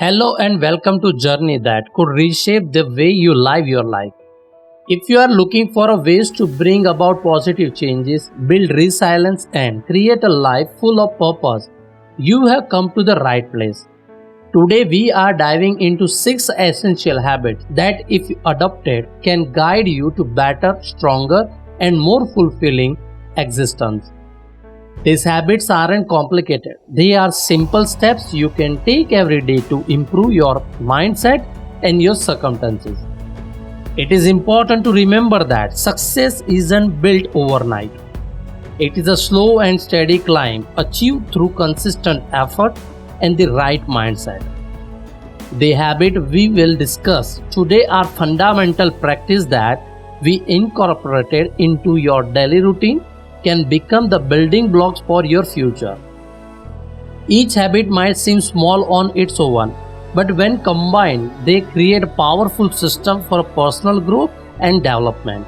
Hello and welcome to Journey that could reshape the way you live your life. If you are looking for a ways to bring about positive changes, build resilience and create a life full of purpose, you have come to the right place. Today we are diving into 6 essential habits that if adopted can guide you to better, stronger and more fulfilling existence. These habits aren't complicated. They are simple steps you can take every day to improve your mindset and your circumstances. It is important to remember that success isn't built overnight. It is a slow and steady climb achieved through consistent effort and the right mindset. The habit we will discuss today are fundamental practice that we incorporated into your daily routine can become the building blocks for your future. Each habit might seem small on its own, but when combined, they create a powerful system for personal growth and development.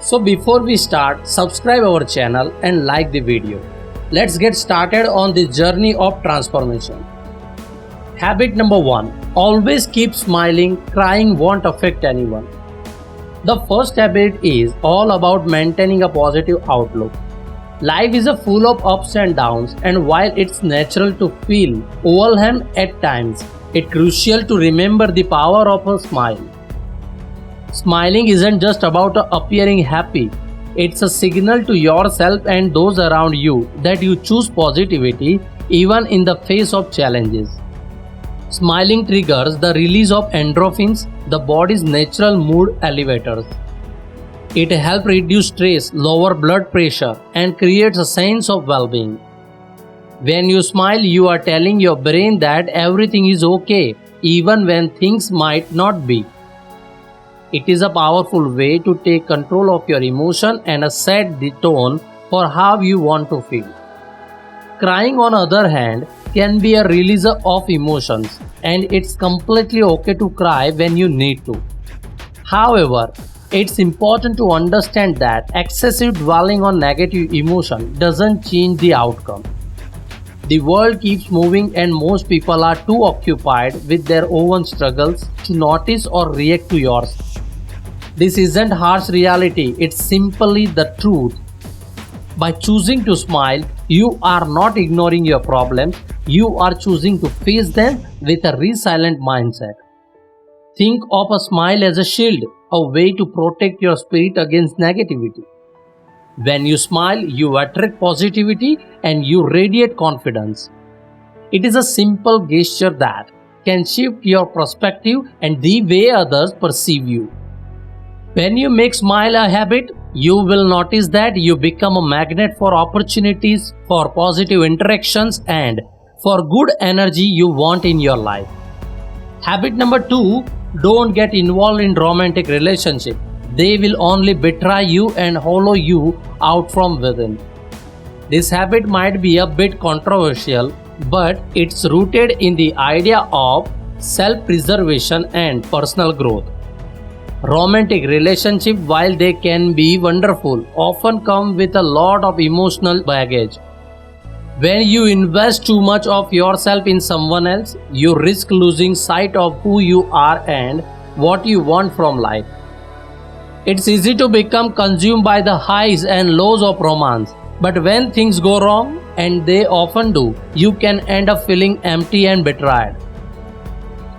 So before we start, subscribe our channel and like the video. Let's get started on this journey of transformation. Habit number 1. Always keep smiling. Crying won't affect anyone. The first habit is all about maintaining a positive outlook. Life is full of ups and downs, and while it's natural to feel overwhelmed at times, it's crucial to remember the power of a smile. Smiling isn't just about appearing happy, it's a signal to yourself and those around you that you choose positivity even in the face of challenges. Smiling triggers the release of endorphins, the body's natural mood elevators. It helps reduce stress, lower blood pressure, and creates a sense of well-being. When you smile, you are telling your brain that everything is okay, even when things might not be. It is a powerful way to take control of your emotion and set the tone for how you want to feel. Crying, on the other hand, can be a releaser of emotions, and it's completely okay to cry when you need to. However, it's important to understand that excessive dwelling on negative emotion doesn't change the outcome. The world keeps moving and most people are too occupied with their own struggles to notice or react to yours. This isn't harsh reality, it's simply the truth. By choosing to smile, you are not ignoring your problems, you are choosing to face them with a resilient mindset. Think of a smile as a shield, a way to protect your spirit against negativity. When you smile, you attract positivity and you radiate confidence. It is a simple gesture that can shift your perspective and the way others perceive you. When you make smile a habit, you will notice that you become a magnet for opportunities, for positive interactions, and for good energy you want in your life. Habit number 2. Don't get involved in romantic relationships. They will only betray you and hollow you out from within. This habit might be a bit controversial, but it's rooted in the idea of self-preservation and personal growth. Romantic relationships, while they can be wonderful, often come with a lot of emotional baggage. When you invest too much of yourself in someone else, you risk losing sight of who you are and what you want from life. It's easy to become consumed by the highs and lows of romance, but when things go wrong, and they often do, you can end up feeling empty and betrayed.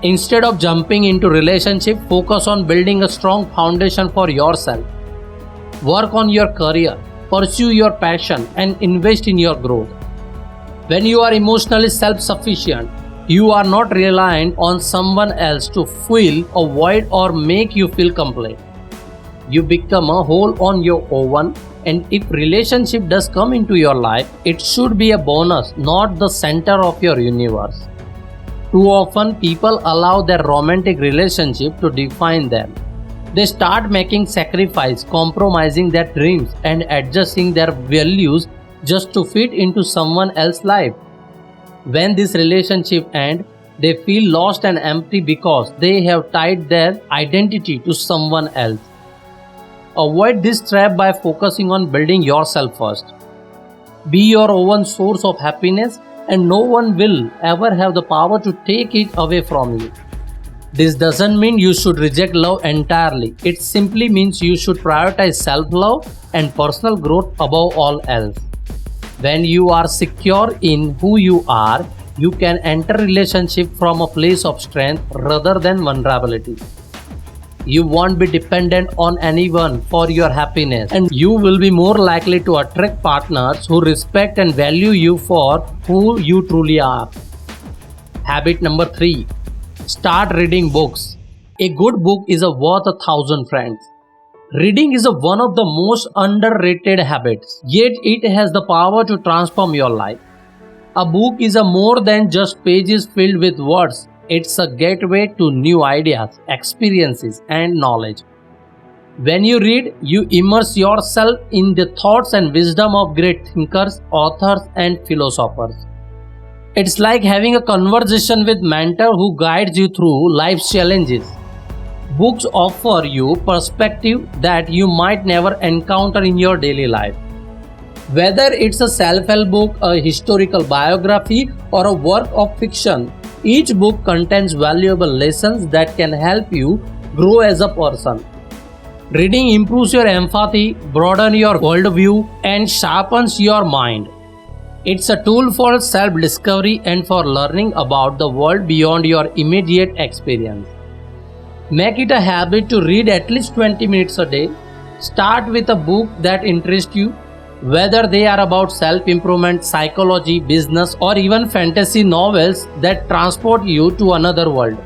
Instead of jumping into relationship, focus on building a strong foundation for yourself. Work on your career, pursue your passion, and invest in your growth. When you are emotionally self-sufficient, you are not reliant on someone else to fill a void or make you feel complete. You become a whole on your own, and if relationship does come into your life, it should be a bonus, not the center of your universe. Too often, people allow their romantic relationship to define them. They start making sacrifices, compromising their dreams, and adjusting their values just to fit into someone else's life. When this relationship ends, they feel lost and empty because they have tied their identity to someone else. Avoid this trap by focusing on building yourself first. Be your own source of happiness and no one will ever have the power to take it away from you. This doesn't mean you should reject love entirely. It simply means you should prioritize self-love and personal growth above all else. When you are secure in who you are, you can enter relationship from a place of strength rather than vulnerability. You won't be dependent on anyone for your happiness, and you will be more likely to attract partners who respect and value you for who you truly are. Habit number 3. Start reading books. A good book is worth 1,000 friends. Reading is one of the most underrated habits, yet it has the power to transform your life. A book is more than just pages filled with words. It's a gateway to new ideas, experiences, and knowledge. When you read, you immerse yourself in the thoughts and wisdom of great thinkers, authors, and philosophers. It's like having a conversation with a mentor who guides you through life's challenges. Books offer you perspective that you might never encounter in your daily life. Whether it's a self-help book, a historical biography, or a work of fiction, each book contains valuable lessons that can help you grow as a person. Reading improves your empathy, broadens your worldview, and sharpens your mind. It's a tool for self-discovery and for learning about the world beyond your immediate experience. Make it a habit to read at least 20 minutes a day. Start with a book that interests you, whether they are about self-improvement, psychology, business, or even fantasy novels that transport you to another world.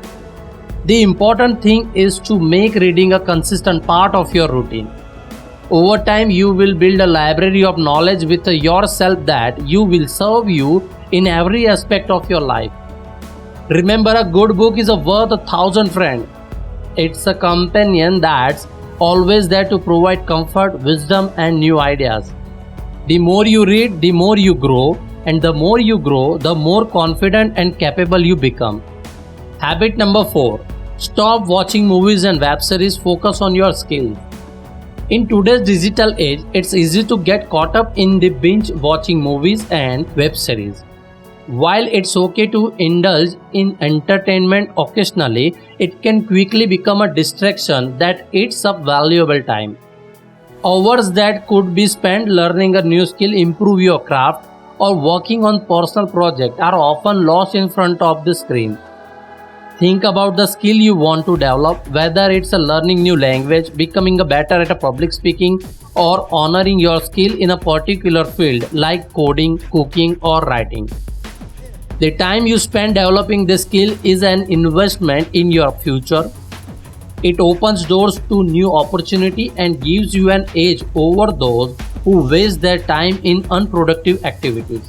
The important thing is to make reading a consistent part of your routine. Over time, you will build a library of knowledge with yourself that you will serve you in every aspect of your life. Remember, a good book is worth 1,000 friends. It's a companion that's always there to provide comfort, wisdom, and new ideas. The more you read, the more you grow, and the more you grow, the more confident and capable you become. Habit number 4. Stop watching movies and web series. Focus on your skills. In today's digital age, it's easy to get caught up in the binge-watching movies and web series. While it's okay to indulge in entertainment occasionally, it can quickly become a distraction that eats up valuable time. Hours that could be spent learning a new skill, improve your craft, or working on personal projects are often lost in front of the screen. Think about the skill you want to develop, whether it's learning new language, becoming better at public speaking, or honoring your skill in a particular field like coding, cooking, or writing. The time you spend developing this skill is an investment in your future. It opens doors to new opportunity and gives you an edge over those who waste their time in unproductive activities.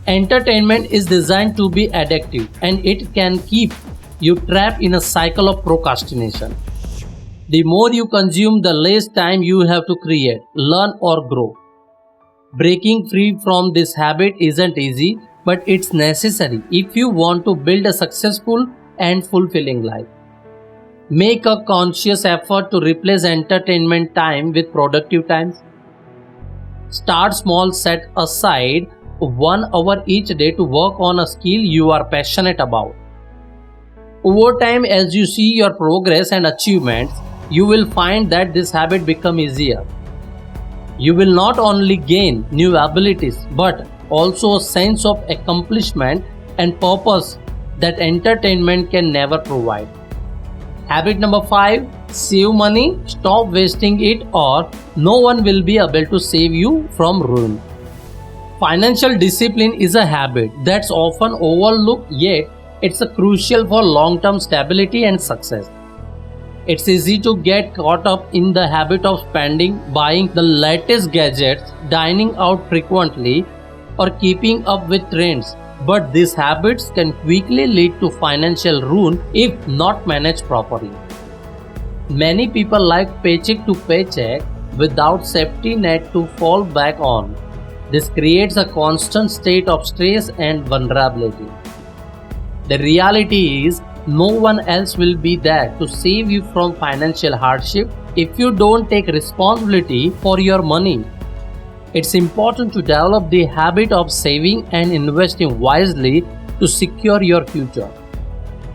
Entertainment is designed to be addictive, and it can keep you trapped in a cycle of procrastination. The more you consume, the less time you have to create, learn, or grow. Breaking free from this habit isn't easy, but it's necessary if you want to build a successful and fulfilling life. Make a conscious effort to replace entertainment time with productive times. Start small, set aside 1 hour each day to work on a skill you are passionate about. Over time, as you see your progress and achievements, you will find that this habit becomes easier. You will not only gain new abilities but also a sense of accomplishment and purpose that entertainment can never provide. Habit number 5. Save money, stop wasting it, or no one will be able to save you from ruin. Financial discipline is a habit that's often overlooked, yet it's crucial for long-term stability and success. It's easy to get caught up in the habit of spending, buying the latest gadgets, dining out frequently, or keeping up with trends. But these habits can quickly lead to financial ruin if not managed properly. Many people live paycheck to paycheck without safety net to fall back on. This creates a constant state of stress and vulnerability. The reality is, no one else will be there to save you from financial hardship if you don't take responsibility for your money. It's important to develop the habit of saving and investing wisely to secure your future.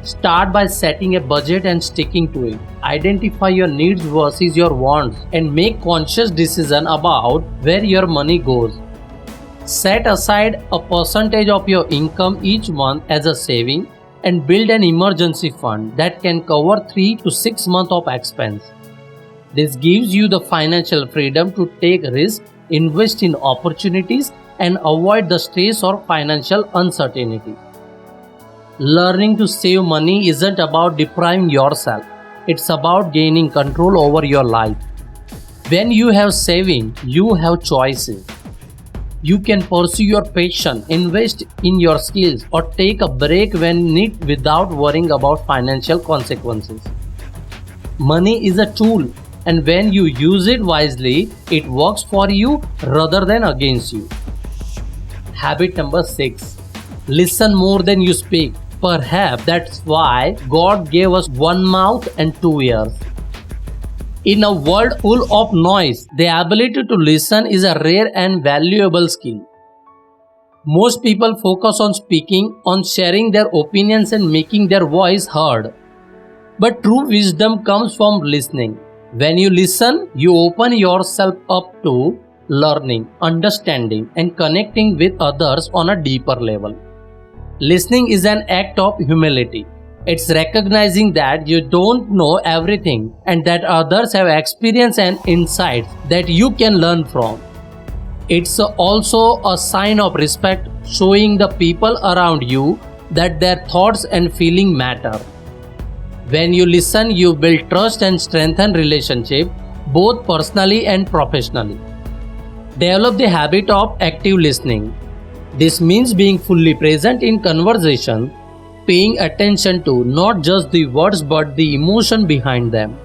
Start by setting a budget and sticking to it. Identify your needs versus your wants and make conscious decisions about where your money goes. Set aside a percentage of your income each month as a saving and build an emergency fund that can cover 3 to 6 months of expense. This gives you the financial freedom to take risks, invest in opportunities, and avoid the stress or financial uncertainty. Learning to save money isn't about depriving yourself, it's about gaining control over your life. When you have saving, you have choices. You can pursue your passion, invest in your skills, or take a break when needed without worrying about financial consequences. Money is a tool, and when you use it wisely, it works for you rather than against you. Habit number 6. Listen more than you speak. Perhaps that's why God gave us one mouth and 2 ears. In a world full of noise, the ability to listen is a rare and valuable skill. Most people focus on speaking, on sharing their opinions and making their voice heard. But true wisdom comes from listening. When you listen, you open yourself up to learning, understanding, and connecting with others on a deeper level. Listening is an act of humility. It's recognizing that you don't know everything and that others have experience and insights that you can learn from. It's also a sign of respect, showing the people around you that their thoughts and feelings matter. When you listen, you build trust and strengthen relationships, both personally and professionally. Develop the habit of active listening. This means being fully present in conversation, paying attention to not just the words but the emotion behind them.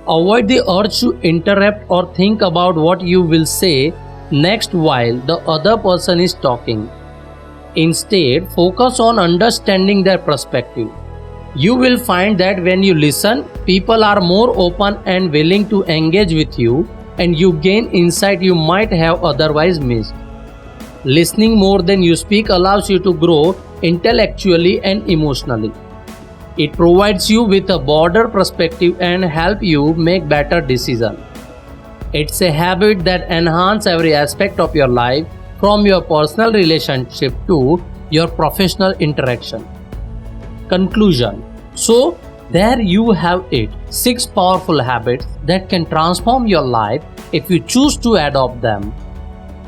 Avoid the urge to interrupt or think about what you will say next while the other person is talking. Instead, focus on understanding their perspective. You will find that when you listen, people are more open and willing to engage with you, and you gain insight you might have otherwise missed. Listening more than you speak allows you to grow intellectually and emotionally. It provides you with a broader perspective and helps you make better decisions. It's a habit that enhances every aspect of your life, from your personal relationship to your professional interaction. Conclusion. So, there you have it. 6 powerful habits that can transform your life if you choose to adopt them.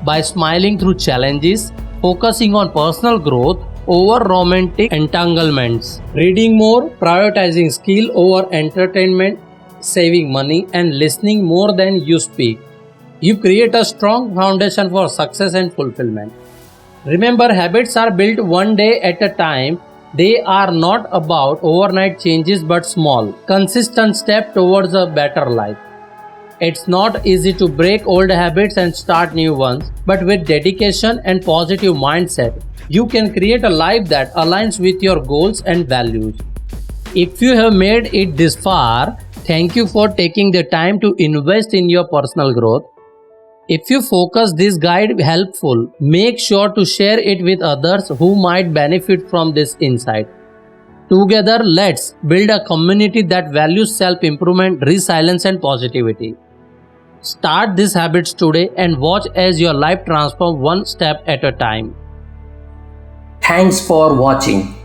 By smiling through challenges, focusing on personal growth over romantic entanglements, reading more, prioritizing skill over entertainment, saving money, and listening more than you speak, you create a strong foundation for success and fulfillment. Remember, habits are built one day at a time. They are not about overnight changes but small, consistent steps towards a better life. It's not easy to break old habits and start new ones, but with dedication and positive mindset, you can create a life that aligns with your goals and values. If you have made it this far, thank you for taking the time to invest in your personal growth. If you focus this guide helpful, make sure to share it with others who might benefit from this insight. Together, let's build a community that values self-improvement, resilience, and positivity. Start these habits today and watch as your life transforms one step at a time. Thanks for watching.